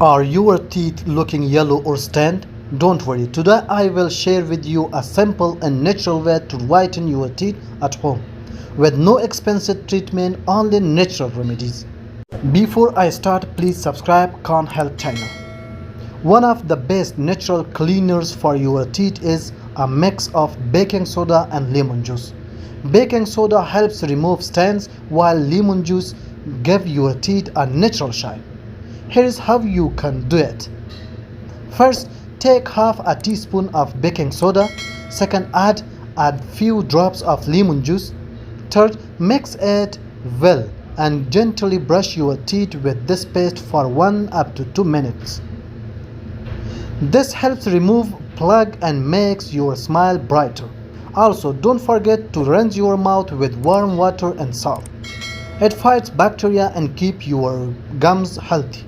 Are your teeth looking yellow or stained? Don't worry, today I will share with you a simple and natural way to whiten your teeth at home with no expensive treatment, only natural remedies. Before I start, please subscribe Can Help channel. One of the best natural cleaners for your teeth is a mix of baking soda and lemon juice. Baking soda helps remove stains while lemon juice gives your teeth a natural shine. Here is how you can do it. First, take half a teaspoon of baking soda. Second, add a few drops of lemon juice. Third, mix it well and gently brush your teeth with this paste for 1 up to 2 minutes. This helps remove plaque and makes your smile brighter. Also, don't forget to rinse your mouth with warm water and salt. It fights bacteria and keeps your gums healthy.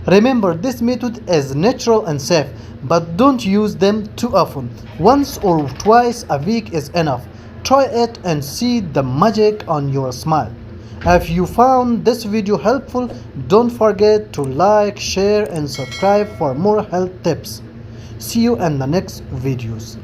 Remember, this method is natural and safe, but don't use them too often. Once or twice a week is enough. Try it and see the magic on your smile. If you found this video helpful, don't forget to like, share and subscribe for more health tips. See you in the next videos.